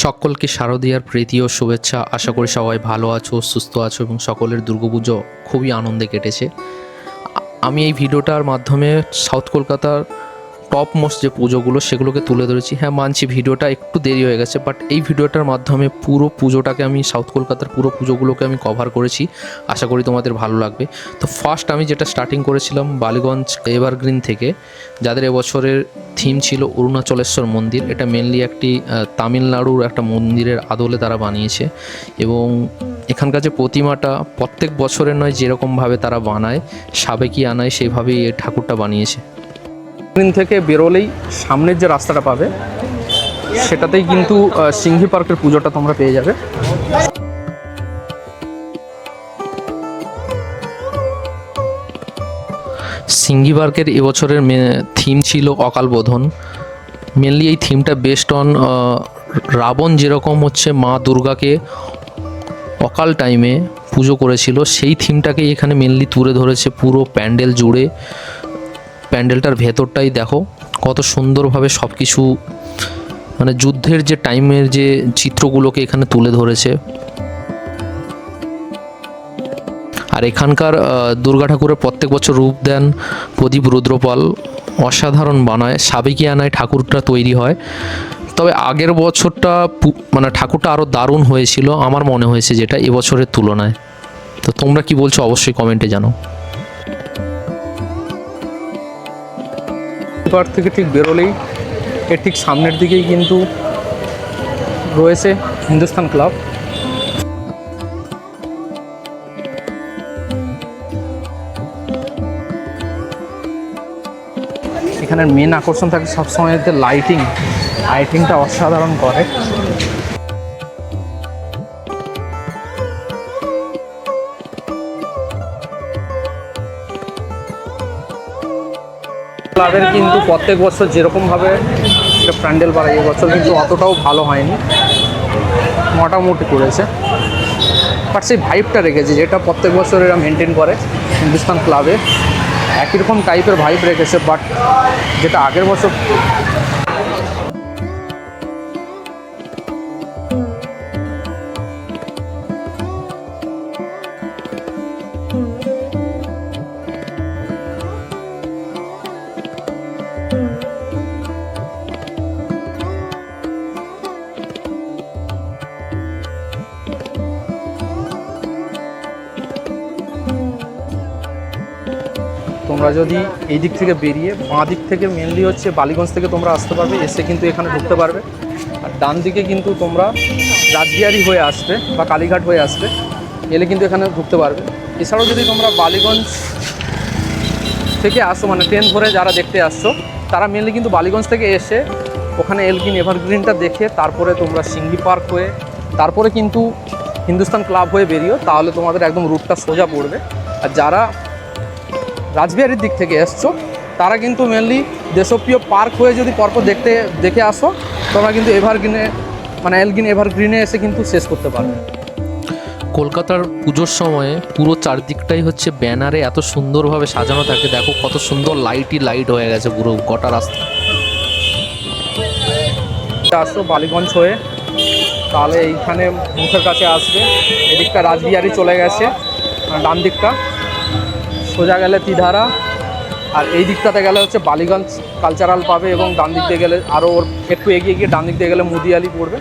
সকলকে শারদীয়ার প্রীতি ও শুভেচ্ছা। আশা করি সবাই ভালো আছো, সুস্থ আছো এবং সকলের দুর্গাপুজো খুবই আনন্দে কেটেছে। আমি এই ভিডিওটার মাধ্যমে সাউথ কলকাতার টপ মোস্ট যে পুজোগুলো সেগুলোকে তুলে ধরেছি। হ্যাঁ, মানছি ভিডিওটা একটু দেরি হয়ে গেছে, বাট এই ভিডিওটার মাধ্যমে পুরো পুজোটাকে আমি সাউথ কলকাতার পুরো পুজোগুলোকে আমি কভার করেছি। আশা করি তোমাদের ভালো লাগবে। তো ফার্স্ট আমি যেটা স্টার্টিং করেছিলাম বালিগঞ্জ এভারগ্রিন থেকে, যাদের এবছরের থিম ছিল অরুণাচলেশ্বর মন্দির। এটা মেনলি একটি তামিলনাড়ুর একটা মন্দিরের আদলে তারা বানিয়েছে এবং এখানকার যে প্রতিমাটা প্রত্যেক বছরের নয়, যেরকমভাবে তারা বানায় সাবেকি আনায় সেইভাবেই এই ঠাকুরটা বানিয়েছে। থেকে বেরোলেই সামনের যে রাস্তাটা পাবে সেটাতেই কিন্তু সিংহি পার্কের পুজোটা তোমরা পেয়ে যাবে। সিংহি পার্কের এবছরের থিম ছিল অকাল বোধন। মেনলি এই থিমটা বেসড অন রাবণ যেরকম হচ্ছে মা দুর্গাকে অকাল টাইমে পুজো করেছিল, সেই থিমটাকেই এখানে মেনলি তুলে ধরেছে পুরো প্যান্ডেল জুড়ে। প্যান্ডেলটার ভেতরটাই দেখো কত সুন্দরভাবে সব কিছু, মানে যুদ্ধের যে টাইমের যে চিত্রগুলোকে এখানে তুলে ধরেছে। আর এখানকার দুর্গা ঠাকুরের প্রত্যেক বছর রূপ দেন প্রদীপ রুদ্রপাল, অসাধারণ বানায়, সাবেকি আনায় ঠাকুরটা তৈরি হয়। তবে আগের বছরটা মানে ঠাকুরটা আরও দারুণ হয়েছিল আমার মনে হয়েছে, যেটা এবছরের তুলনায়। তো তোমরা কি বলছো অবশ্যই কমেন্টে জানাও। পার্ক থেকে ঠিক বেরোলেই এর ঠিক সামনের দিকেই কিন্তু রয়েছে হিন্দুস্তান ক্লাব। এখানের মেন আকর্ষণ থাকে সবসময় লাইটিংটা অসাধারণ করে। ক্লাবের কিন্তু প্রত্যেক বছর যেরকমভাবে একটা প্যান্ডেল বাড়ায়, এবছর কিন্তু অতটাও ভালো হয়নি, মোটামুটি করেছে, বাট সেই ভাইবটা রেখেছে যেটা প্রত্যেক বছর এরা মেনটেন করে। হিন্দুস্তান ক্লাবে একই রকম টাইপের ভাইব রেখেছে, বাট যেটা আগের বছর তোমরা যদি এই দিক থেকে বেরিয়ে বাঁ দিক থেকে মেনলি হচ্ছে বালিগঞ্জ থেকে তোমরা আসতে পারবে, এসে কিন্তু এখানে ঢুকতে পারবে। আর ডান দিকে কিন্তু তোমরা রাজবিহারী হয়ে আসবে বা কালীঘাট হয়ে আসবে, এলে কিন্তু এখানে ঢুকতে পারবে। এছাড়াও যদি তোমরা বালিগঞ্জ থেকে আসো, মানে ট্রেন ধরে যারা দেখতে আসছো, তারা মেনলি কিন্তু বালিগঞ্জ থেকে এসে ওখানে এলগিন এভারগ্রিনটা দেখে তারপরে তোমরা সিংহি পার্ক হয়ে তারপরে কিন্তু হিন্দুস্তান ক্লাব হয়ে বেরিও, তাহলে তোমাদের একদম রুটটা সোজা পড়বে। আর যারা রাজবিহারীর দিক থেকে এসছো তারা কিন্তু মেনলি দেশপ্রিয় পার্ক হয়ে যদি পরপর দেখে আসো, তোমরা কিন্তু এভারগ্রিনে মানে এলগিন এভারগ্রিনে এসে কিন্তু শেষ করতে পারবে। কলকাতার পুজোর সময়ে পুরো চারদিকটাই হচ্ছে ব্যানারে এত সুন্দরভাবে সাজানো থাকে, দেখো কত সুন্দর লাইট হয়ে গেছে পুরো গোটা রাস্তা। আসো বালিগঞ্জ হয়ে, তাহলে এইখানে মুখের কাছে আসবে, এদিকটা রাজবিহারী চলে গেছে, ডান দিকটা সোজা গেলে তিধারা, আর এই দিকটাতে গেলে হচ্ছে বালিগঞ্জ কালচারাল পাবে, এবং ডান দিক দিয়ে গেলে আরও একটু এগিয়ে গিয়ে ডান দিক দিয়ে গেলে মুদিয়ালি পড়বে।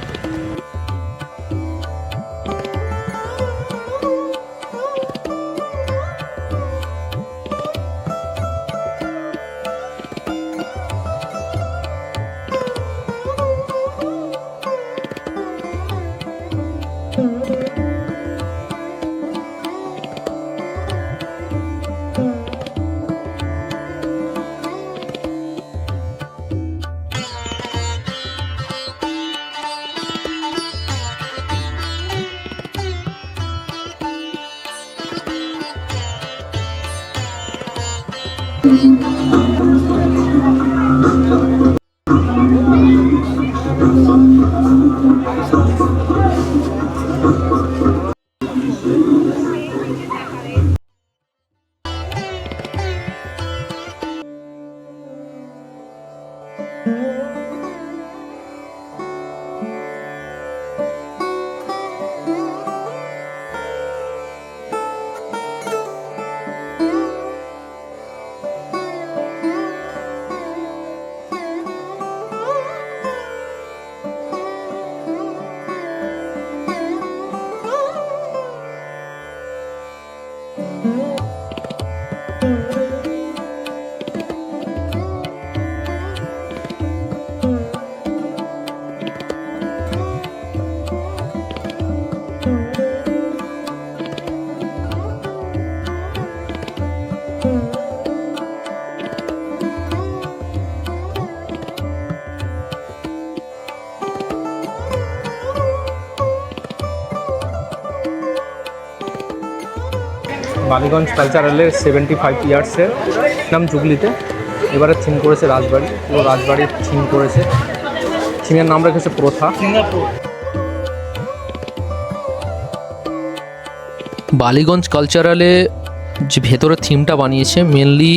বালিগঞ্জ কালচারালের 75 ইয়ার্সের নাম জুগলিতে। এবারে থিম করেছে রাজবাড়ি, পুরো রাজবাড়ির থিম করেছে। থিমের নাম রেখেছে প্রথা। বালিগঞ্জ কালচারালে যে ভেতরে থিমটা বানিয়েছে মেনলি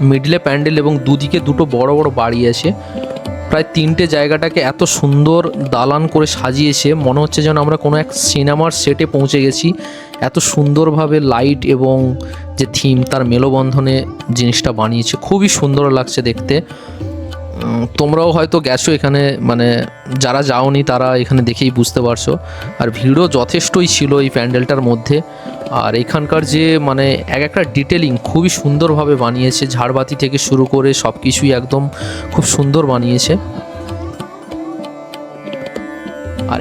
মিডলে প্যান্ডেল এবং দুদিকে দুটো বড় বড় বাড়ি আছে। প্রায় 3টে জায়গাটাকে এত সুন্দর দালান করে সাজিয়েছে, মনে হচ্ছে যেন আমরা কোনো এক সিনেমার সেটে পৌঁছে গেছি। এত সুন্দরভাবে লাইট এবং যে থিম তার মেলবন্ধনে জিনিসটা বানিয়েছে, খুবই সুন্দর লাগছে দেখতে। তোমরাও হয়তো গেছো এখানে, মানে যারা যাওনি তারা এখানে দেখেই বুঝতে পারছো। আর ভিড়ও যথেষ্টই ছিল এই প্যান্ডেলটার মধ্যে। আর এখানকার যে মানে এক একটা ডিটেলিং খুবই সুন্দরভাবে বানিয়েছে, ঝাড়বাতি থেকে শুরু করে সব কিছুই একদম খুব সুন্দর বানিয়েছে। আর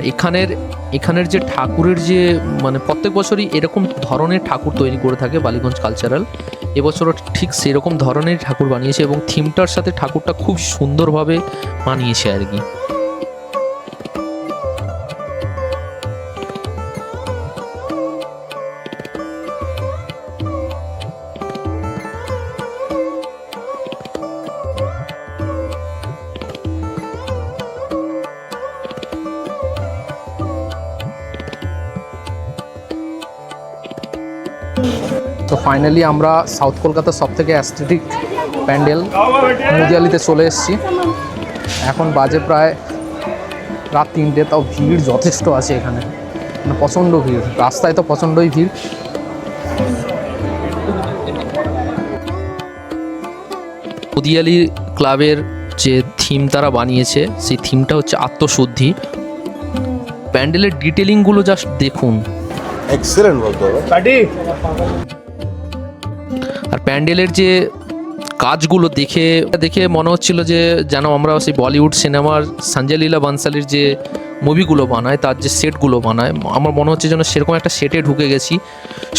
এখানের যে ঠাকুরের যে মানে প্রত্যেক বছরই এরকম ধরনের ঠাকুর তৈরি করে থাকে বালিগঞ্জ কালচারাল। এবছরও ঠিক সেরকম ধরনের ঠাকুর বানিয়েছে এবং থিমটার সাথে ঠাকুরটা খুব সুন্দরভাবে বানিয়েছে আর কি। তো ফাইনালি আমরা সাউথ কলকাতার সবথেকে অ্যাস্থেটিক প্যান্ডেল মুদিয়ালিতে চলে এসেছি। এখন বাজে প্রায় রাত 3টে, তাও ভিড় যথেষ্ট আছে এখানে, মানে প্রচণ্ড ভিড়, রাস্তায় তো প্রচণ্ডই ভিড়। মুদিয়ালি ক্লাবের যে থিম তারা বানিয়েছে সেই থিমটা হচ্ছে আত্মশুদ্ধি। প্যান্ডেলের ডিটেলিংগুলো জাস্ট দেখুন, এক্সেলেন্ট বলতে হবে। আর প্যান্ডেলের যে কাজগুলো দেখে মনে হচ্ছিল যে যেন আমরা সেই বলিউড সিনেমার সঞ্জয় লীলা বানসালির যে মুভিগুলো বানায় তার যে সেটগুলো বানায়, আমার মনে হচ্ছে যেন সেরকম একটা সেটে ঢুকে গেছি।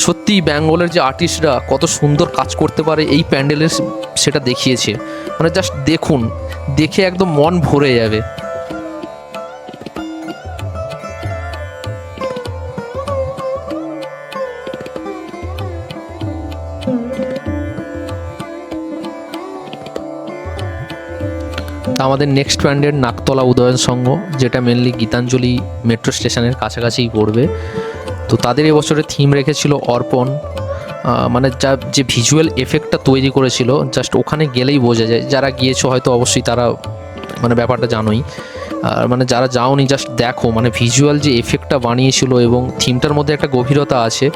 সত্যি বেঙ্গলের যে আর্টিস্টরা কত সুন্দর কাজ করতে পারে এই প্যান্ডেলের সেটা দেখিয়েছে। মানে জাস্ট দেখুন, দেখে একদম মন ভরে যাবে। আমাদের নেক্সট প্যান্ডেল নাকতলা উদয়ন সংঘ, যেটা মেনলি গীতাঞ্জলি মেট্রো স্টেশনের কাছাকাছিই পড়বে। তো তাদের এবছরের থিম রেখেছিল অর্পণ। মানে যে ভিজুয়াল এফেক্টটা তৈরি করেছিল জাস্ট ওখানে গেলেই বোঝা যায়, যারা গিয়েছো হয়তো অবশ্যই তারা মানে ব্যাপারটা জানোই। আর মানে যারা যাওনি জাস্ট দেখো, মানে ভিজুয়াল যে এফেক্টটা বানিয়েছিল এবং থিমটার মধ্যে একটা গভীরতা আছে।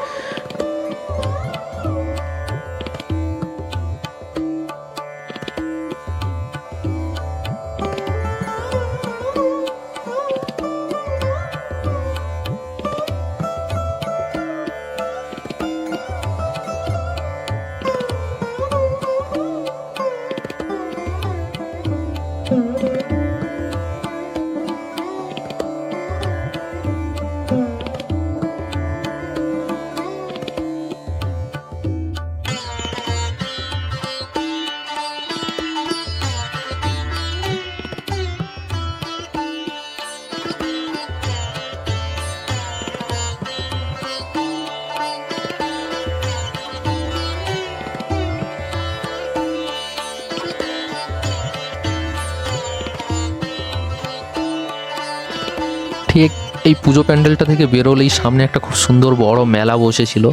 ঠিক এই পুজো প্যান্ডেলটা থেকে বেরোলেই সামনে একটা খুব সুন্দর বড় মেলা বসেছিল।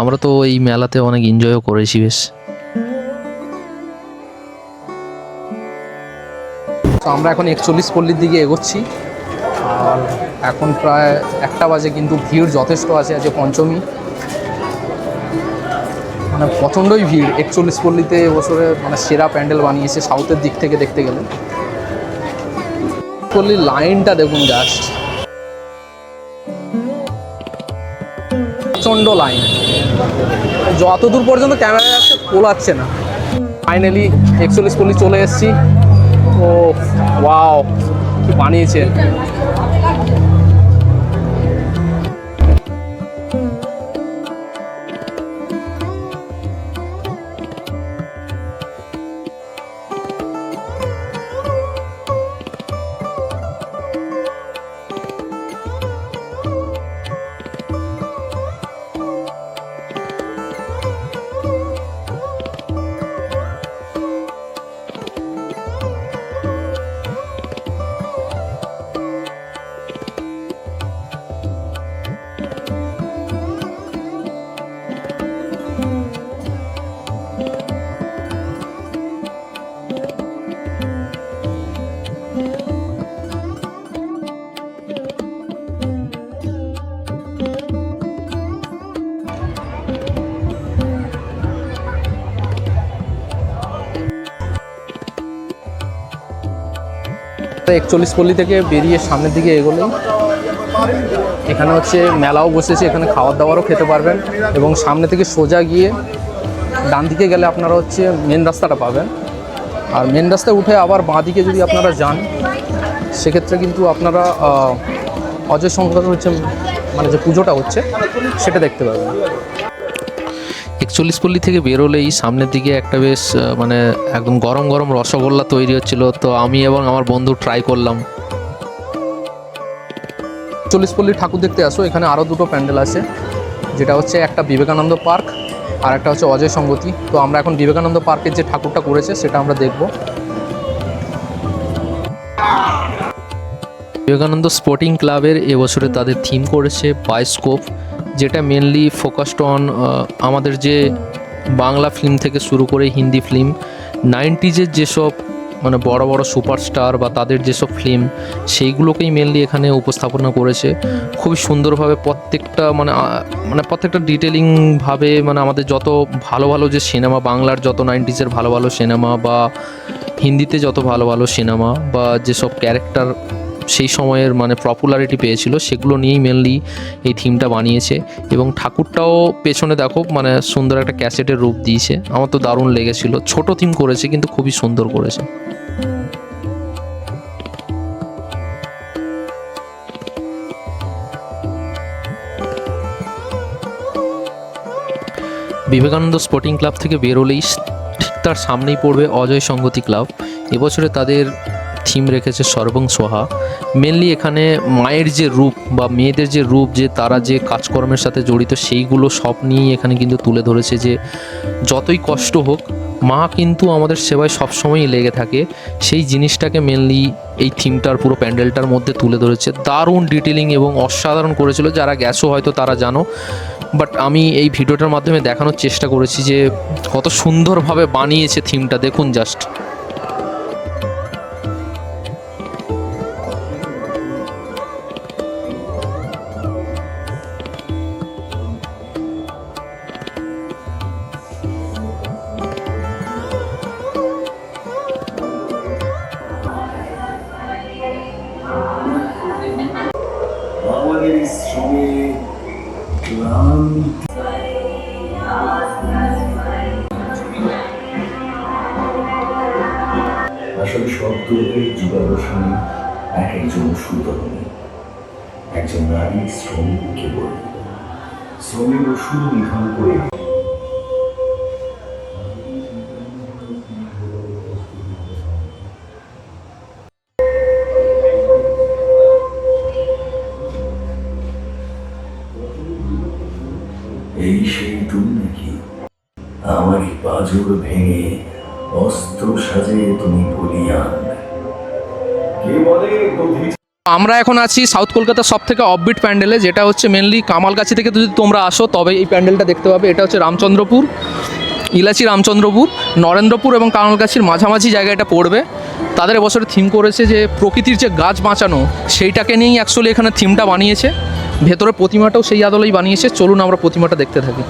আমরা তো এই মেলাতে অনেক এনজয়ও করেছি বেশ। তো আমরা এখন 41 পল্লীর দিকে এগোচ্ছি। আর এখন প্রায় 1টা বাজে, কিন্তু ভিড় যথেষ্ট আছে। আজকে পঞ্চমী, মানে প্রচণ্ডই ভিড়। 41 পল্লীতে এবছরে মানে সেরা প্যান্ডেল বানিয়েছে সাউথের দিক থেকে দেখতে গেলে। পল্লীর লাইনটা দেখুন, জাস্ট প্রচণ্ড লাইন, যত দূর পর্যন্ত ক্যামেরা যাচ্ছে পোলাচ্ছে না। ফাইনালি 41 পল্লী চলে এসেছি। ও ওয়াও, কি বানিয়েছে! 41 পল্লী থেকে বেরিয়ে সামনের দিকে এগোলেই এখানে হচ্ছে মেলাও বসেছে, এখানে খাওয়ার দাওয়ারও খেতে পারবেন। এবং সামনে থেকে সোজা গিয়ে ডান দিকে গেলে আপনারা হচ্ছে মেন রাস্তাটা পাবেন। আর মেন রাস্তায় উঠে আবার বাঁ দিকে যদি আপনারা যান সেক্ষেত্রে কিন্তু আপনারা অজয় সংঘাত হচ্ছে মানে যে পুজোটা হচ্ছে সেটা দেখতে পাবেন। 41 পল্লী থেকে বেরোলেই সামনের দিকে একটা বেশ মানে একদম গরম গরম রসগোল্লা তৈরি হচ্ছিল, তো আমি এবং আমার বন্ধু ট্রাই করলাম। 41 পল্লী ঠাকুর দেখতে আসো, এখানে আরও দুটো প্যান্ডেল আছে, যেটা হচ্ছে একটা বিবেকানন্দ পার্ক আর একটা হচ্ছে অজয় সংগতি। তো আমরা এখন বিবেকানন্দ পার্কের যে ঠাকুরটা করেছে সেটা আমরা দেখব। বিবেকানন্দ স্পোর্টিং ক্লাবের এবছরে তাদের থিম করেছে বায়োস্কোপ, যেটা মেনলি ফোকাসড অন আমাদের যে বাংলা ফিল্ম থেকে শুরু করে হিন্দি ফিল্ম 90s যেসব মানে বড় বড় সুপারস্টার বা তাদের যেসব ফিল্ম সেইগুলোকেই মেনলি এখানে উপস্থাপনা করেছে খুবই সুন্দরভাবে। প্রত্যেকটা মানে প্রত্যেকটা ডিটেলিংভাবে মানে আমাদের যত ভালো ভালো যে সিনেমা, বাংলার যত 90s ভালো ভালো সিনেমা বা হিন্দিতে যত ভালো ভালো সিনেমা বা যেসব ক্যারেক্টার সেই সময়ের মানে পপুলারিটি পেয়েছিল সেগুলো নিয়েই মেনলি এই থিমটা বানিয়েছে। এবং ঠাকুরটাও পেছনে দেখো মানে সুন্দর একটা ক্যাসেটের রূপ দিয়েছে, আমার তো দারুণ লেগেছিল। ছোট থিম করেছে কিন্তু খুবই সুন্দর করেছে। বিবেকানন্দ স্পোর্টিং ক্লাব থেকে বেরোলেই ঠিক তার সামনেই পড়বে অজয় সংগতি ক্লাব। এবছরে তাদের থিম রেখেছে সর্বং সোহা। মেনলি এখানে মায়ের যে রূপ বা মেয়েদের যে রূপ, যে তারা যে কাজকর্মের সাথে জড়িত সেইগুলো সব নিয়েই এখানে কিন্তু তুলে ধরেছে যে যতই কষ্ট হোক মা কিন্তু আমাদের সেবায় সবসময়ই লেগে থাকে। সেই জিনিসটাকে মেনলি এই থিমটার পুরো প্যান্ডেলটার মধ্যে তুলে ধরেছে। দারুণ ডিটেলিং এবং অসাধারণ করেছিল, যারা গেছো হয়তো তারা জানো, বাট আমি এই ভিডিওটার মাধ্যমে দেখানোর চেষ্টা করেছি যে কত সুন্দরভাবে বানিয়েছে থিমটা, দেখুন জাস্ট। আমাদের সঙ্গে আসলে সব দুর্গের যুগাবসানে এক একজন সুতরণী, একজন নারী শ্রমিককে বলি শ্রমের ওষুধ নিধন করে এই সেই তুমি নাকি আমারই পাঁজর ভেঙে অস্ত্র সাজে তুমি বলিয়ান কে বলে আমরা এখন আছি সাউথ কলকাতার সব থেকে অফবিট প্যান্ডেলে, যেটা হচ্ছে মেনলি কামালগাছি থেকে যদি তোমরা আসো তবে এই প্যান্ডেলটা দেখতে পাবে। এটা হচ্ছে রামচন্দ্রপুর, ইলাচি রামচন্দ্রপুর, নরেন্দ্রপুর এবং কামালগাছির মাঝামাঝি জায়গায় এটা পড়বে। তাদের এবছরে থিম করেছে যে প্রকৃতির যে গাছ বাঁচানো সেইটাকে নিয়েই অ্যাকচুয়ালি এখানে থিমটা বানিয়েছে। ভেতরে প্রতিমাটাও সেই আদলেই বানিয়েছে। চলুন আমরা প্রতিমাটা দেখতে থাকি।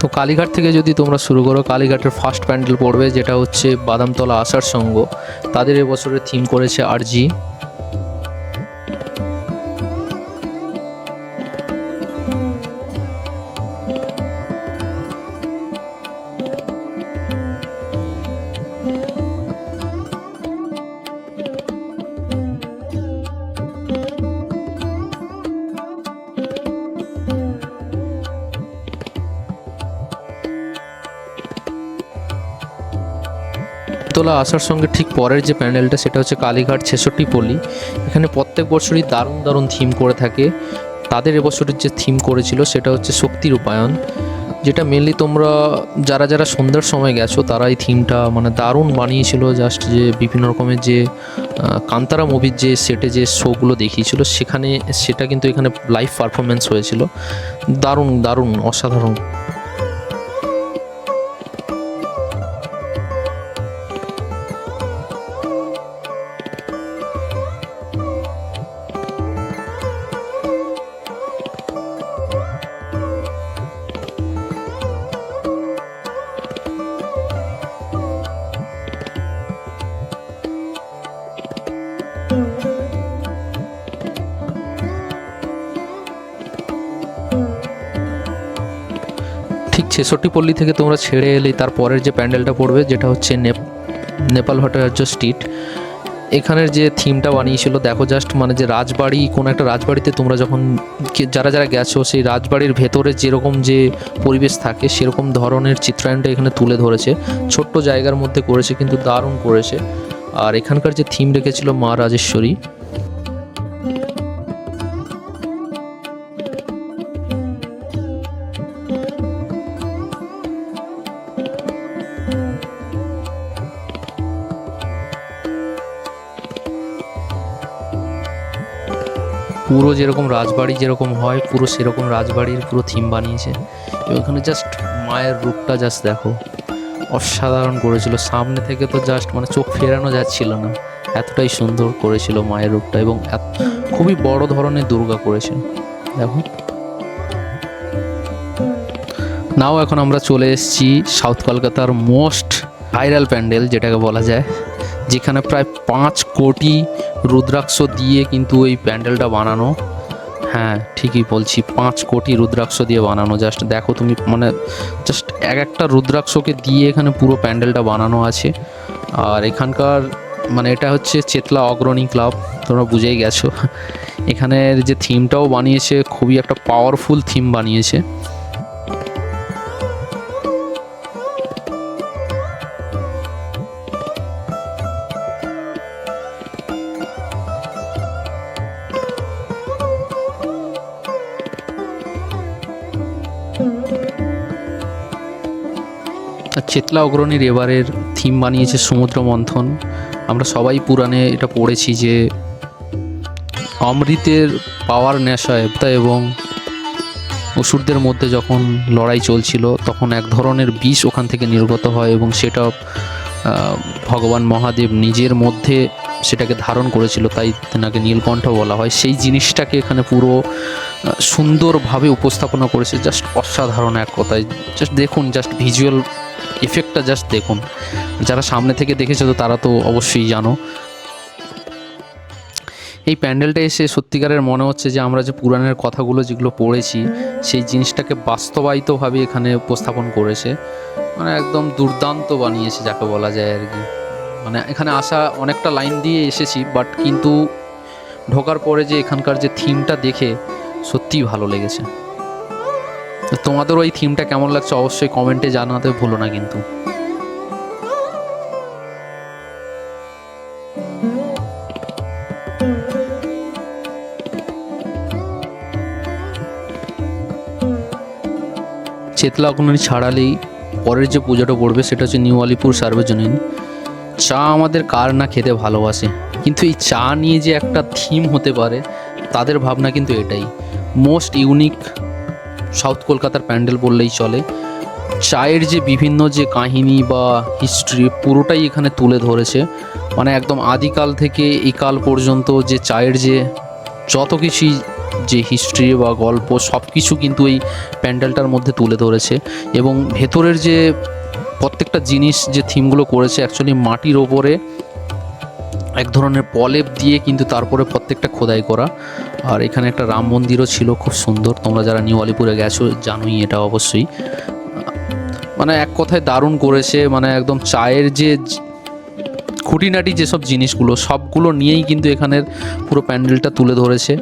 তো কালীঘাট থেকে যদি তোমরা শুরু করো, কালীঘাটের ফার্স্ট প্যান্ডেল পড়বে যেটা হচ্ছে বাদামতলা আশার সঙ্গ। তাদের এবছরের থিম করেছে আরজি। শিবতলা আসার সঙ্গে ঠিক পরের যে প্যান্ডেলটা সেটা হচ্ছে কালীঘাট 66 পল্লী। এখানে প্রত্যেক বছরই দারুণ দারুণ থিম করে থাকে। তাদের এবছরের যে থিম করেছিল সেটা হচ্ছে শক্তি রূপায়ণ, যেটা মেনলি তোমরা যারা যারা সন্ধ্যার সময় গেছো তারা এই থিমটা মানে দারুণ বানিয়েছিল। জাস্ট যে বিভিন্ন রকমের যে কান্তারা মুভির যে সেটে যে শোগুলো দেখিয়েছিল সেখানে সেটা কিন্তু এখানে লাইভ পারফরমেন্স হয়েছিল। দারুণ দারুণ অসাধারণ। ঠিক 66 পল্লী থেকে তোমরা ছেড়ে এলেই তার পরের যে প্যান্ডেলটা পড়বে যেটা হচ্ছে নেপাল ভট্টাচার্য স্ট্রিট। এখানের যে থিমটা বানিয়েছিল দেখো জাস্ট, মানে যে রাজবাড়ি, কোনো একটা রাজবাড়িতে তোমরা যখন যারা যারা গেছো সেই রাজবাড়ির ভেতরে যেরকম যে পরিবেশ থাকে সেরকম ধরনের চিত্রায়নটা এখানে তুলে ধরেছে। ছোট্ট জায়গার মধ্যে করেছে কিন্তু দারুণ করেছে। আর এখানকার যে থিম রেখেছিল মা রাজেশ্বরী। পুরো যেরকম রাজবাড়ি যেরকম হয় পুরো সেরকম রাজবাড়ির পুরো থিম বানিয়েছে। এবং এখানে জাস্ট মায়ের রূপটা জাস্ট দেখো, অসাধারণ করেছিল। সামনে থেকে তো জাস্ট মানে চোখ ফেরানো যাচ্ছিল না, এতটাই সুন্দর করেছিল মায়ের রূপটা। এবং খুবই বড় ধরনের দুর্গা করেছে দেখো। নাও এখন আমরা চলে এসেছি সাউথ কলকাতার মোস্ট ভাইরাল প্যান্ডেল যেটাকে বলা যায়, যেখানে প্রায় 5 কোটি রুদ্রাক্ষ দিয়ে কিন্তু এই প্যান্ডেলটা বানানো। হ্যাঁ ঠিকই বলছি, 5 কোটি রুদ্রাক্ষ দিয়ে বানানো। জাস্ট দেখো তুমি, মানে জাস্ট এক একটা রুদ্রাক্ষকে দিয়ে এখানে পুরো প্যান্ডেলটা বানানো আছে। আর এখানকার মানে এটা হচ্ছে চেতলা অগ্রণী ক্লাব, তোমরা বুঝেই গেছো। এখানের যে থিমটাও বানিয়েছে খুবই একটা পাওয়ারফুল থিম বানিয়েছে। চেতলা অগ্রণীর এবারের থিম বানিয়েছে সমুদ্র মন্থন। আমরা সবাই পুরাণে এটা পড়েছি যে অমৃতের পাওয়ার নেশায় এবং অসুরদের মধ্যে যখন লড়াই চলছিল তখন এক ধরনের বিষ ওখান থেকে নির্গত হয় এবং সেটা ভগবান মহাদেব নিজের মধ্যে সেটাকে ধারণ করেছিল, তাই তেনাকে নীলকণ্ঠ বলা হয়। সেই জিনিসটাকে এখানে পুরো সুন্দরভাবে উপস্থাপনা করেছে। জাস্ট অসাধারণ এক কথায়। জাস্ট দেখুন, জাস্ট ভিজুয়াল এফেক্টটা জাস্ট দেখুন। যারা সামনে থেকে দেখেছো তো তারা তো অবশ্যই জানো। এই প্যান্ডেলটা এসে সত্যিকারের মনে হচ্ছে যে আমরা যে পুরাণের কথাগুলো যেগুলো পড়েছি সেই জিনিসটাকে বাস্তবায়িতভাবে এখানে উপস্থাপন করেছে। মানে একদম দুর্দান্ত বানিয়েছে যাকে বলা যায় আর কি। মানে এখানে আসা অনেকটা লাইন দিয়ে এসেছি, বাট কিন্তু ঢোকার পরে যে এখানকার যে থিমটা দেখে সত্যিই ভালো লেগেছে। তোমাদেরও এই থিমটা কেমন লাগছে অবশ্যই কমেন্টে জানাতে ভুলো না কিন্তু। চেতলা অগ্রণী ছাড়ালেই পরের যে পুজোটা পড়বে সেটা হচ্ছে নিউ আলিপুর সার্বজনীন। চা আমাদের কার না খেতে ভালোবাসে, কিন্তু এই চা নিয়ে যে একটা থিম হতে পারে তাদের ভাবনা কিন্তু এটাই। মোস্ট ইউনিক সাউথ কলকাতার প্যান্ডেল বললেই চলে। চায়ের যে বিভিন্ন যে কাহিনী বা হিস্ট্রি পুরোটাই এখানে তুলে ধরেছে। মানে একদম আদিকাল থেকে এই কাল পর্যন্ত যে চায়ের যে যত কিছুই যে হিস্ট্রি বা গল্প সব কিছু কিন্তু এই প্যান্ডেলটার মধ্যে তুলে ধরেছে। এবং ভেতরের যে প্রত্যেকটা জিনিস যে থিমগুলো করেছে অ্যাকচুয়ালি মাটির ওপরে এক ধরনের প্রলেপ দিয়ে কিন্তু তারপরে প্রত্যেকটা খোদাই করা। আর এখানে একটা রাম মন্দিরও ছিল খুব সুন্দর। তোমরা যারা নিউ আলিপুরে গেছো জানোই এটা অবশ্যই। মানে এক কথায় দারুণ করেছে। মানে একদম চায়ের যে খুঁটিনাটি যেসব জিনিসগুলো সবগুলো নিয়েই কিন্তু এখানের পুরো প্যান্ডেলটা তুলে ধরেছে।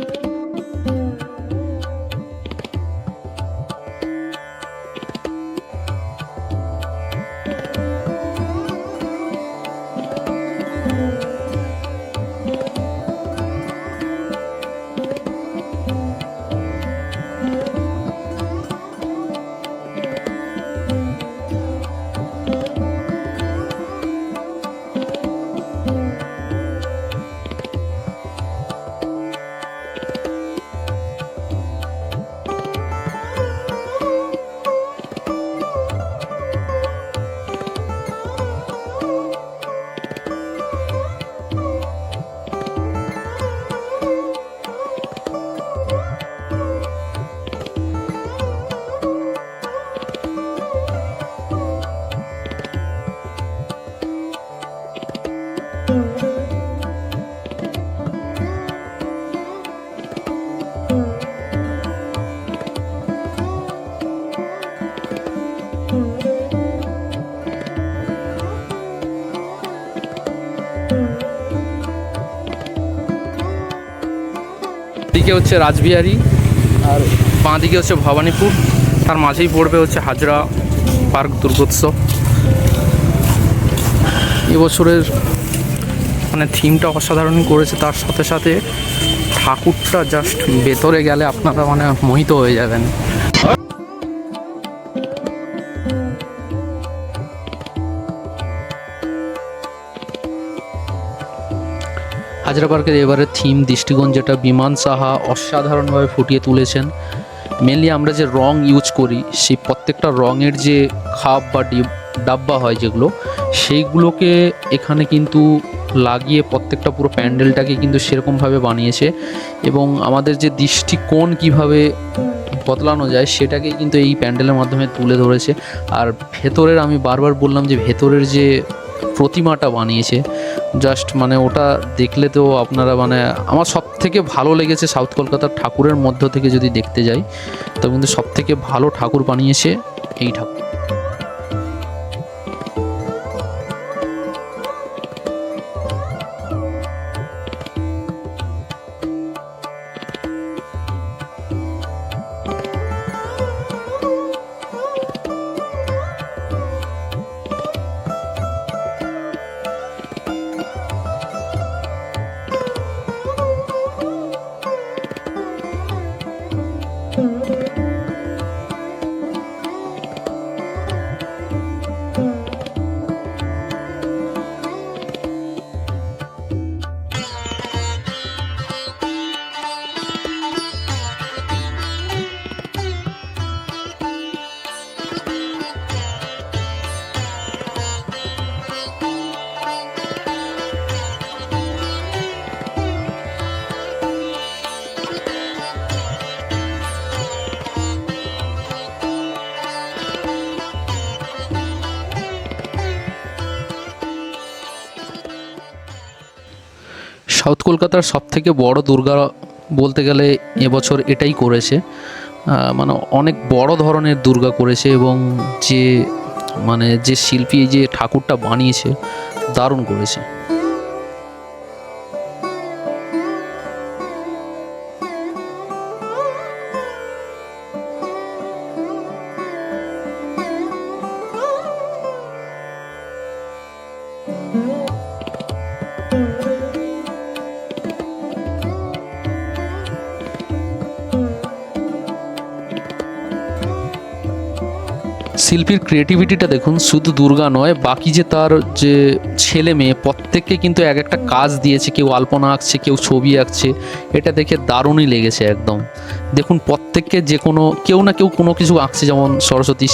দিকে হচ্ছে রাসবিহারী আর বাঁ দিকে হচ্ছে ভবানীপুর, তার মাঝেই পড়বে হচ্ছে হাজরা পার্ক দুর্গোৎসব। এবছরের মানে থিমটা অসাধারণ করেছে, তার সাথে সাথে ঠাকুরটা জাস্ট ভেতরে গেলে আপনারা মানে মোহিত হয়ে যাবেন। হাজরা পার্কের এবারে থিম দৃষ্টিকোণ যেটা বিমান সাহা অসাধারণভাবে ফুটিয়ে তুলেছেন। মেনলি আমরা যে রং ইউজ করি সেই প্রত্যেকটা রঙের যে খাপ বা ডাব্বা হয় যেগুলো, সেইগুলোকে এখানে কিন্তু লাগিয়ে প্রত্যেকটা পুরো প্যান্ডেলটাকে কিন্তু সেরকমভাবে বানিয়েছে এবং আমাদের যে দৃষ্টিকোণ কিভাবে বদলানো যায় সেটাকে কিন্তু এই প্যান্ডেলের মাধ্যমে তুলে ধরেছে। আর ভেতরের আমি বারবার বললাম যে ভেতরের যে প্রতিমাটা বানিয়েছে জাস্ট মানে ওটা দেখলে তো আপনারা মানে আমার সব থেকে ভালো লেগেছে সাউথ কলকাতার ঠাকুরের মধ্য থেকে যদি দেখতে যাই তো কিন্তু সব থেকে ভালো ঠাকুর বানিয়েছে এই ঠাকুর। সাউথ কলকাতার সবথেকে বড় দুর্গা বলতে গেলে এবছর এটাই করেছে, মানে অনেক বড় ধরনের দুর্গা করেছে এবং যে মানে যে শিল্পী যে ঠাকুরটা বানিয়েছে দারুণ করেছে। শিল্পীর ক্রিয়েটিভিটিটা দেখুন, শুধু দুর্গা নয় বাকি যে তার যে ছেলে মেয়ে প্রত্যেককে কিন্তু এক একটা কাজ দিয়েছে, কেউ আলপনা আঁকছে, কেউ ছবি আঁকছে, এটা দেখে দারুণই লেগেছে একদম। দেখুন প্রত্যেককে যে কোনো কেউ না কেউ কোনো কিছু আঁকছে, যেমন সরস্বতী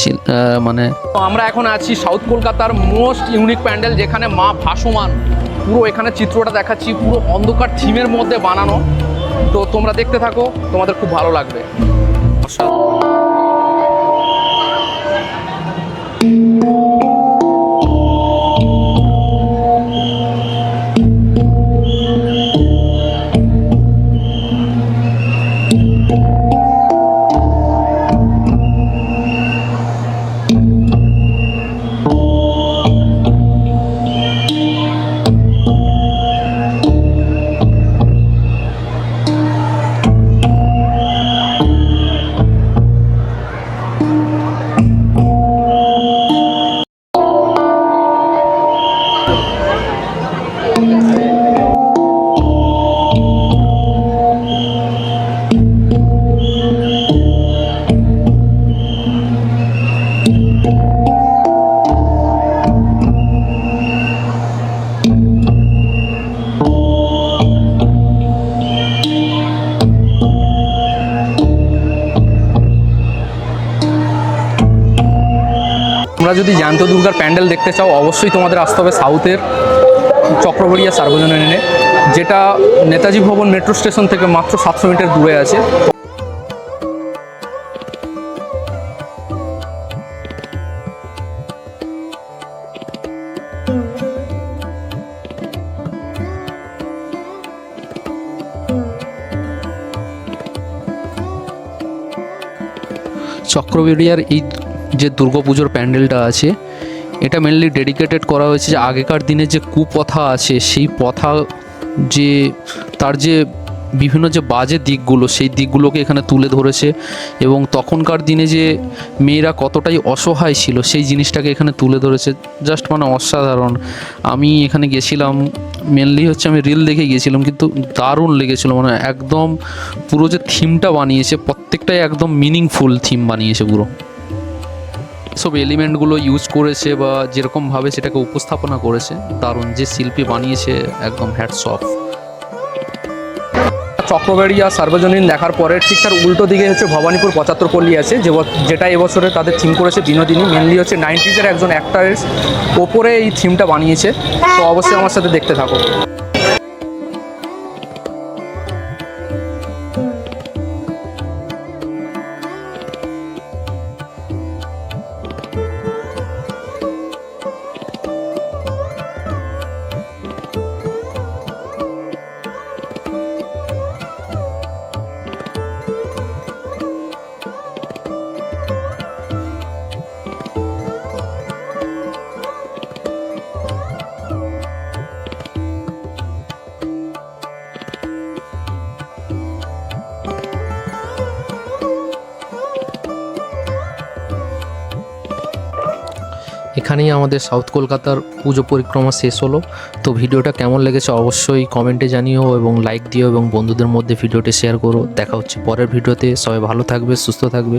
মানে। তো আমরা এখন আছি সাউথ কলকাতার মোস্ট ইউনিক প্যান্ডেল, যেখানে মা ভাসমান, পুরো এখানে চিত্রটা দেখাচ্ছি, পুরো অন্ধকার থিমের মধ্যে বানানো। তো তোমরা দেখতে থাকো, তোমাদের খুব ভালো লাগবে। তোমরা যদি জ্যান্ত দুর্গার প্যান্ডেল দেখতে চাও অবশ্যই তোমাদের আসতে হবে সাউথের চক্রবড়িয়া সার্বজনীনে, যেটা নেতাজি ভবন মেট্রো স্টেশন থেকে মাত্র 700 মিটার দূরে আছে। চক্রবেড়িয়ার এই যে দুর্গাপুজোর প্যান্ডেলটা আছে এটা মেনলি ডেডিকেটেড করা হয়েছে যে আগেকার দিনে যে কুপ্রথা আছে সেই প্রথা যে তার যে বিভিন্ন যে বাজে দিকগুলো সেই দিকগুলোকে এখানে তুলে ধরেছে এবং তখনকার দিনে যে মেয়েরা কতটাই অসহায় ছিল সেই জিনিসটাকে এখানে তুলে ধরেছে। জাস্ট মানে অসাধারণ। আমি এখানে গেছিলাম মেনলি হচ্ছে আমি রিল দেখে গিয়েছিলাম, কিন্তু দারুণ লেগেছিলো। মানে একদম পুরো যে থিমটা বানিয়েছে প্রত্যেকটাই একদম মিনিংফুল থিম বানিয়েছে পুরো। সব এলিমেন্টগুলো ইউজ করেছে বা যেরকমভাবে সেটাকে উপস্থাপনা করেছে দারুণ। যে শিল্পী বানিয়েছে একদম হ্যাটস অফ। চক্রবাড়ি আর সার্বজনীন দেখার পরে ঠিক তার উল্টো দিকে হচ্ছে ভবানীপুর 75 পল্লী আছে, যেটা এবছরে তাদের থিম করেছে বিনোদিনী। মেনলি হচ্ছে 90s-এর একজন অ্যাক্টারের ওপরে এই থিমটা বানিয়েছে। তো অবশ্যই আমার সাথে দেখতে থাকো। এখানেই আমাদের সাউথ কলকাতার পুজো পরিক্রমা শেষ হলো। তো ভিডিওটা কেমন লেগেছে অবশ্যই কমেন্টে জানিও এবং লাইক দিও এবং বন্ধুদের মধ্যে ভিডিওটি শেয়ার করো। দেখা হচ্ছে পরের ভিডিওতে। সবাই ভালো থাকবে, সুস্থ থাকবে।